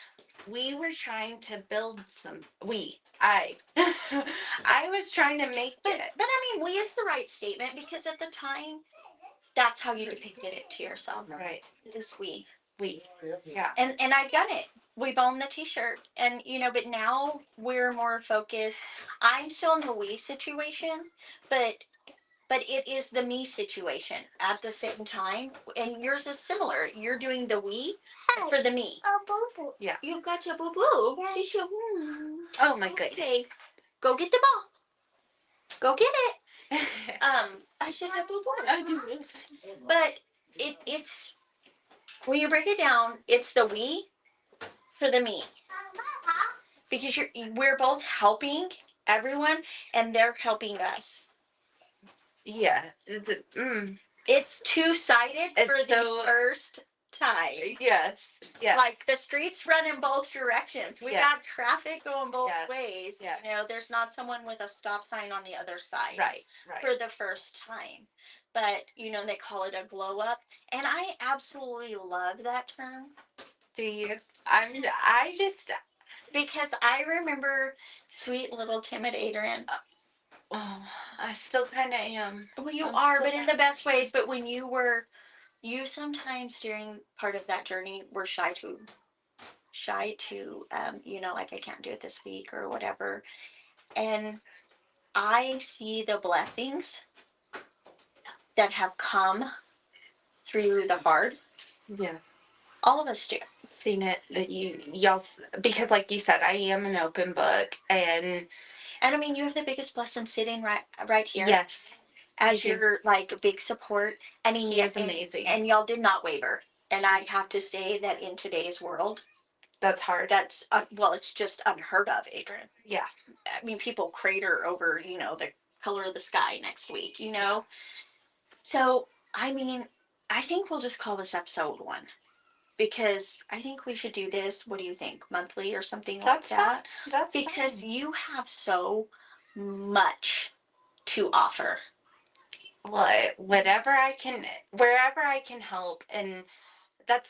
we were trying to build I was trying to make But it. I mean, we is the right statement, because at the time, that's how you depicted it to yourself. Right. It is we. Yeah. And I've done it. We've owned the t-shirt, and but now we're more focused. I'm still in the we situation, but it is the me situation at the same time, and yours is similar. You're doing the we for the me. Oh, boo boo. Yeah. You've got your boo boo. Yeah. Oh my goodness. Okay, go get the ball. Go get it. I should have boo boo. But it's when you break it down, it's the we for the me, because we're both helping everyone, and they're helping us. Yeah. It's two-sided It's for the first time. Yes. Yes. Like the streets run in both directions. We Yes. got traffic going both Yes. ways. Yes. There's not someone with a stop sign on the other side. Right. For the first time. But they call it a glow up, and I absolutely love that term. Do you? Because I remember sweet little timid Adrienne. Oh, I still kind of am. Well, you I'm are, still but in the that best person. ways. But when you sometimes during part of that journey were shy to, like I can't do it this week or whatever. And I see the blessings that have come through the hard. Yeah. All of us do. Seen it that y'all, because like you said, I am an open book, and I mean, you have the biggest blessing sitting right here. yes, As you do. your like big support. I mean, He is amazing. and y'all did not waver. And I have to say that in today's world, That's hard. that's well, it's just unheard of, Adrienne. Yeah. I mean, people crater over the color of the sky next week. So I mean, I think we'll just call this episode 1 because I think we should do this. What do you think? Monthly or something like That's fine. that? That's Because fine. you have so much to offer. Whatever I can, wherever I can help, and that's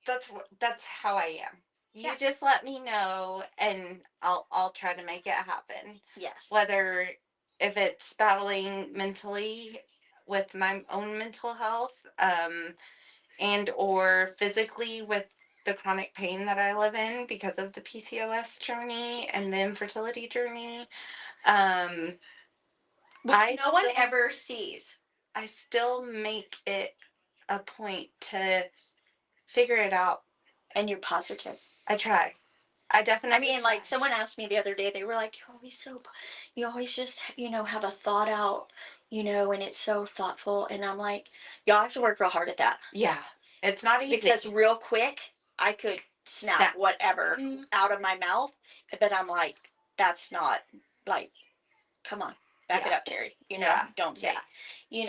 that's how I am. You Yeah. just let me know, and I'll try to make it happen. Yes. Whether if it's battling mentally with my own mental health, and or physically with the chronic pain that I live in because of the PCOS journey and the infertility journey. Which no one ever sees. I still make it a point to figure it out. And you're positive. I try. I definitely. I mean, try. like someone asked me the other day, they were like, you always just, have a thought out, and it's so thoughtful. And I'm like, y'all have to work real hard at that. Yeah, it's not easy. Because real quick, I could snap whatever out of my mouth. But I'm like, that's not, like, come on, back it up, Terry. Don't say.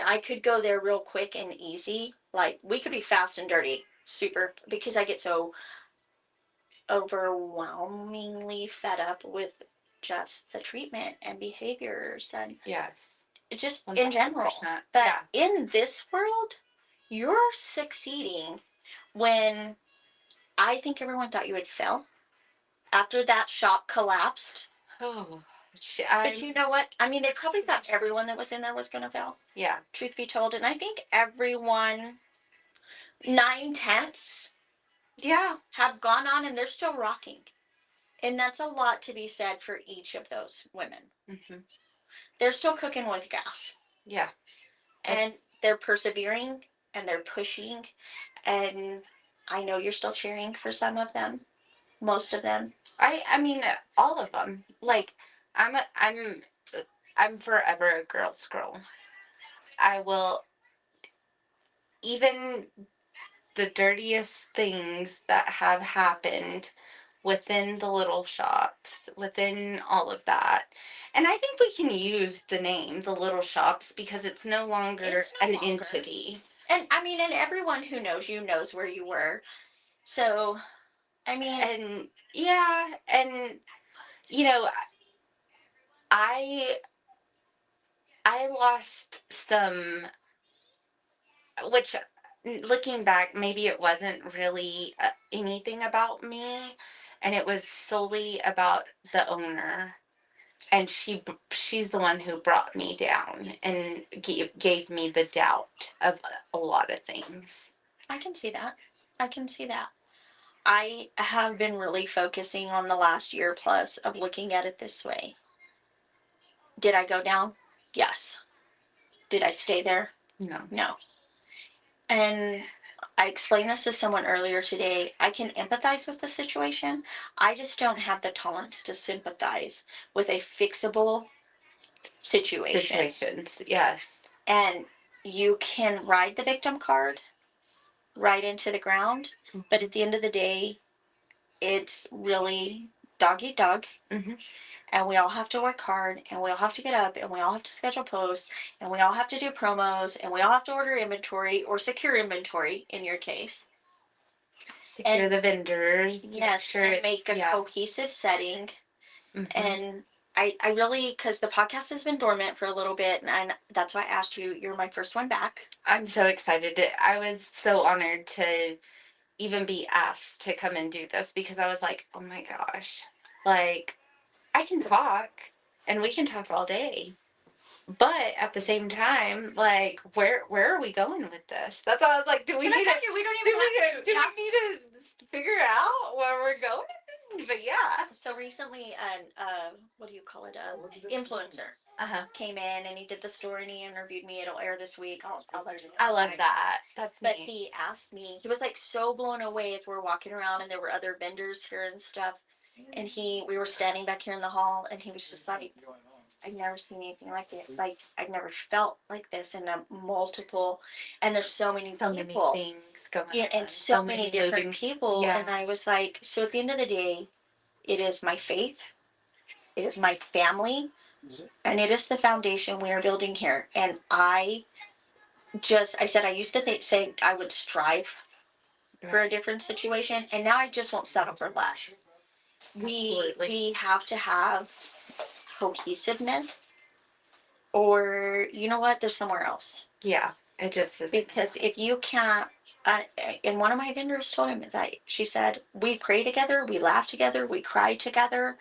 I could go there real quick and easy. Like, we could be fast and dirty, super, because I get so overwhelmingly fed up with just the treatment and behaviors and Yes, just in general. But in this world, you're succeeding when I think everyone thought you would fail after that shop collapsed. Oh, but you know what? I mean, they probably thought everyone that was in there was going to fail. Yeah. Truth be told. And I think everyone, 9/10, have gone on and they're still rocking. And that's a lot to be said for each of those women. Mm-hmm. They're still cooking with gas. Yeah. And they're persevering and they're pushing. And I know you're still cheering for some of them. Most of them. I mean, all of them. Like, I'm forever a girl's girl. I will, even the dirtiest things that have happened within the little shops, within all of that. And I think we can use the name, the little shops, because it's no longer an entity. And I mean, and everyone who knows you knows where you were. So, I mean. And yeah, and you know, I lost some, which looking back, maybe it wasn't really anything about me, and it was solely about the owner. And she's the one who brought me down and gave me the doubt of a lot of things. I can see that. I have been really focusing on the last year plus of looking at it this way. Did I go down? Yes. Did I stay there? No. And I explained this to someone earlier today. I can empathize with the situation. I just don't have the tolerance to sympathize with a fixable situations. Yes. And you can ride the victim card right into the ground, but at the end of the day, it's really dog eat dog. Mm-hmm. And we all have to work hard, and we all have to get up, and we all have to schedule posts, and we all have to do promos, and we all have to order inventory or secure inventory in your case. Secure the vendors. Yes, sure, and make a cohesive setting. Mm-hmm. And I really, because the podcast has been dormant for a little bit, and that's why I asked you. You're my first one back. I'm so excited. I was so honored to even be asked to come and do this, because I was like, oh my gosh, like, I can talk and we can talk all day. But at the same time, like, where are we going with this? That's why I was like, do we need to figure out where we're going? But yeah. So recently, what do you call it? Influencer. came in and he did the story and he interviewed me. It'll air this week. I'll let you know. I love that. That's But neat. he asked me, he was like so blown away as we're walking around and there were other vendors here and stuff. And we were standing back here in the hall and he was just like, I've never seen anything like it. Like, I've never felt like this in a multiple, and there's so many So many people. things going Yeah, on. and so many different moving- people. Yeah. And I was like, so at the end of the day, it is my faith, it is my family, and it is the foundation we are building here. And I said I used to say I would strive for a different situation, and now I just won't settle for less. Absolutely. We have to have cohesiveness, or you know what? There's somewhere else. Yeah. It just is. Because if you can't, and one of my vendors told him that she said, we pray together, we laugh together, we cry together,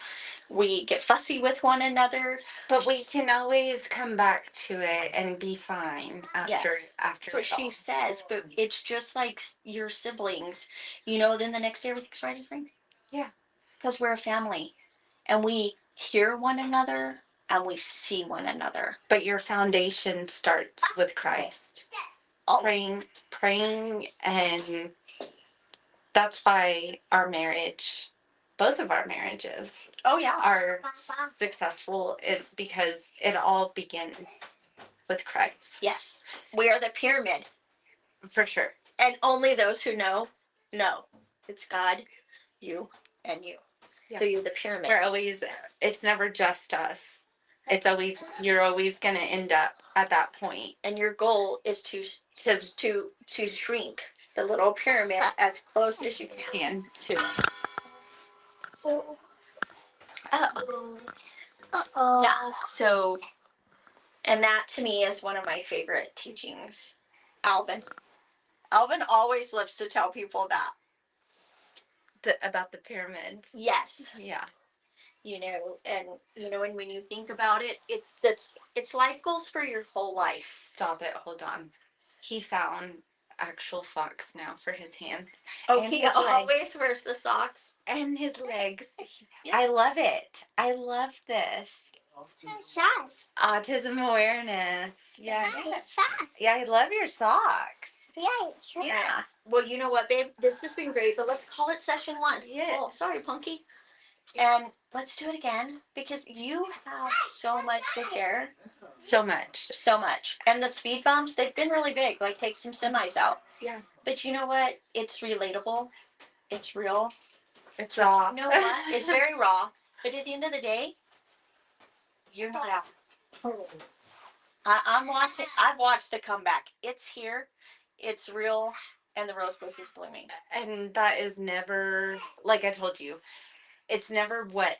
we get fussy with one another. But we can always come back to it and be fine after Yes, after that's what it all. she says, but it's just like your siblings, you know, then the next day everything's right as rain. Yeah. Because we're a family and we hear one another and we see one another. But your foundation starts with Christ. Praying, and that's why our marriage, both of our marriages, Oh yeah, are successful. It's because it all begins with Christ. Yes, we are the pyramid. For sure. And only those who know. It's God, you, and you. Yeah. So you're the pyramid. We're always, it's never just us. It's always, you're always going to end up at that point. And your goal is to shrink the little pyramid as close as you can to. Uh-oh. Yeah. So, and that to me is one of my favorite teachings. Alvin always loves to tell people that. About the pyramids. Yes. Yeah. You know, and when you think about it, it's life goals for your whole life. Stop it. Hold on. He found actual socks now for his hands. Oh, he always wears the socks. And his legs. Yeah. I love it. I love this. Socks. Autism awareness. Yeah. Socks. Yeah, I love your socks. Yeah, sure. Yeah. Well, you know what, babe? This has been great, but let's call it session 1. Yeah. Oh, sorry, Punky. And let's do it again because you have so much to share. So much. So much. And the speed bumps, they've been really big. Like, take some semis out. Yeah. But you know what? It's relatable. It's real. It's raw. You know what? It's very raw. But at the end of the day, you're not out. I'm watching. I've watched the comeback. It's here. It's real. And the rose bush is blooming. And that is never, like I told you, it's never what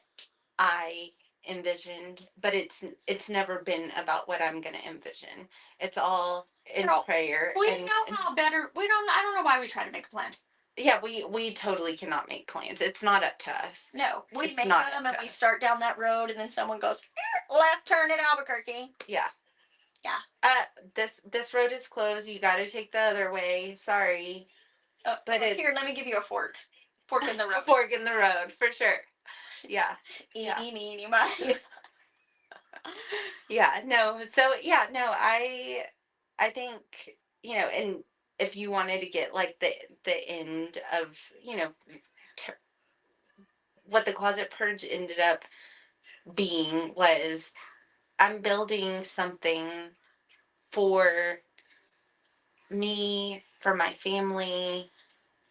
I envisioned, but it's never been about what I'm gonna envision. It's all in prayer. We know how better. I don't know why we try to make a plan. Yeah, we totally cannot make plans. It's not up to us. No, we It's make not them up and to we us. start down that road, and then someone goes left turn at Albuquerque. Yeah. Yeah. This road is closed. You got to take the other way. Sorry. But here, let me give you a fork. Fork in the road. Fork in the road for sure. Yeah. Eeny, meeny, miny. Yeah. No. So yeah. No. I think, and if you wanted to get like the end of what the closet purge ended up being was, I'm building something for me, for my family,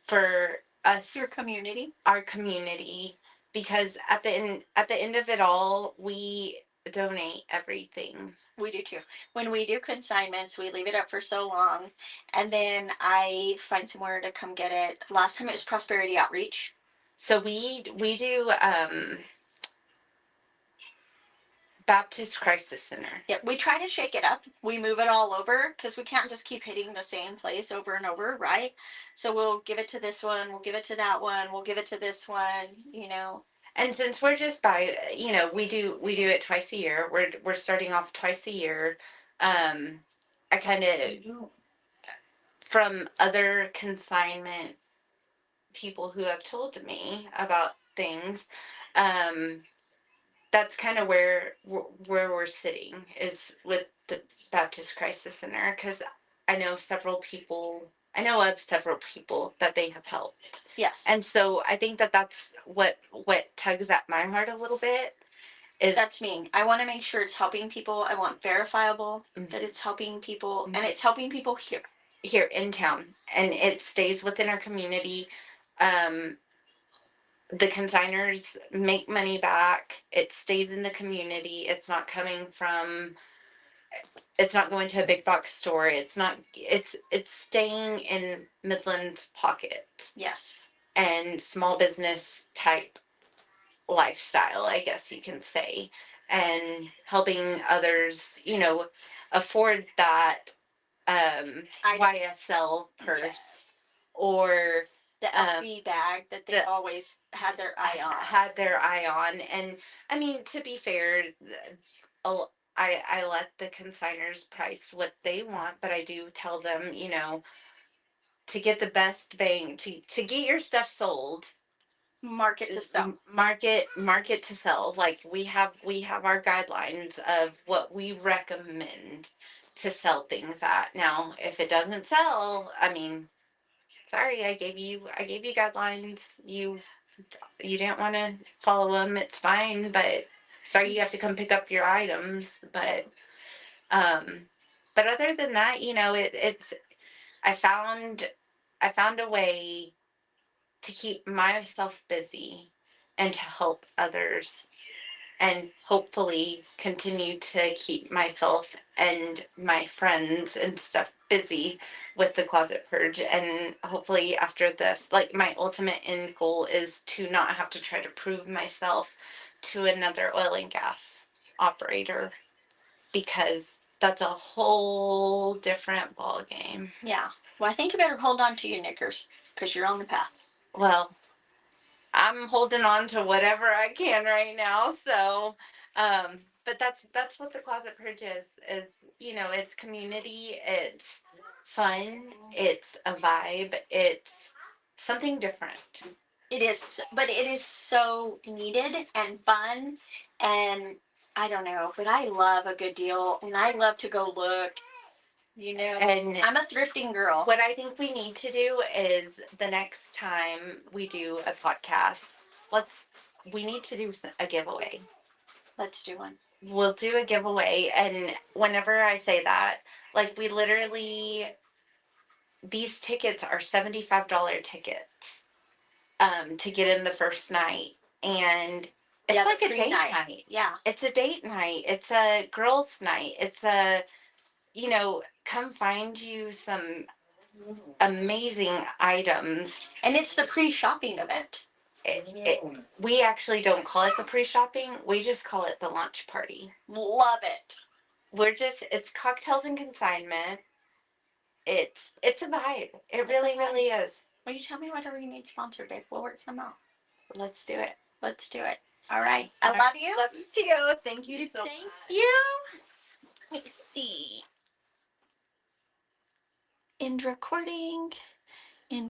for us, Your community. our community, because at the end of it all, we donate everything. We do too. When we do consignments, we leave it up for so long, and then I find somewhere to come get it. Last time it was Prosperity Outreach. So we do Baptist Crisis Center. Yeah, we try to shake it up. We move it all over because we can't just keep hitting the same place over and over, right? So we'll give it to this one, we'll give it to that one, we'll give it to this one, And since we're just we do it twice a year. We're starting off twice a year. I kind of, from other consignment people who have told me about things, that's kind of where we're sitting, is with the Baptist Crisis Center, because I know of several people that they have helped. Yes. And so I think that that's what tugs at my heart a little bit. Is That's me. I want to make sure it's helping people. I want verifiable Mhm. that it's helping people, Mhm. and it's helping people here. In town, and it stays within our community. The consigners make money back. It stays in the community. It's not coming from, it's not going to a big box store. It's not, it's staying in Midland's pockets Yes. and small business type lifestyle, I guess you can say, and helping others, afford that YSL purse. Yes. Or The LV bag that they always had their eye on. And I mean, to be fair, I let the consigners price what they want, but I do tell them, to get the best bang, to get your stuff sold, Market to sell. market to sell. Like, we have our guidelines of what we recommend to sell things at. Now, if it doesn't sell, I mean, sorry, I gave you guidelines. You didn't want to follow them. It's fine, but sorry, you have to come pick up your items. But other than that, it's I found a way to keep myself busy and to help others, and hopefully continue to keep myself and my friends and stuff busy with the closet purge. And hopefully after this, like, my ultimate end goal is to not have to try to prove myself to another oil and gas operator, because that's a whole different ball game. Yeah. Well, I think you better hold on to your knickers because you're on the path. Well, I'm holding on to whatever I can right now. So, but that's what the closet purge is, it's community, it's fun, it's a vibe, it's something different. It is, but it is so needed and fun, and I don't know, but I love a good deal, and I love to go look. And I'm a thrifting girl. what I think we need to do is, the next time we do a podcast, we need to do a giveaway. Let's do one. We'll do a giveaway, and whenever I say that, like, we literally, these tickets are $75 tickets to get in the first night, and it's like a date night. Yeah. It's a date night. It's a girls' night. It's a, come find you some amazing items. And it's the pre-shopping event. We actually don't call it the pre-shopping. We just call it the lunch party. Love it. It's cocktails and consignment. It's a vibe. It really, really is. Well, you tell me whatever you need sponsored, babe. We'll work some out. Let's do it. Let's do it. All right. I love you. Love you too. Thank you so much. Thank you. Let's see. End recording.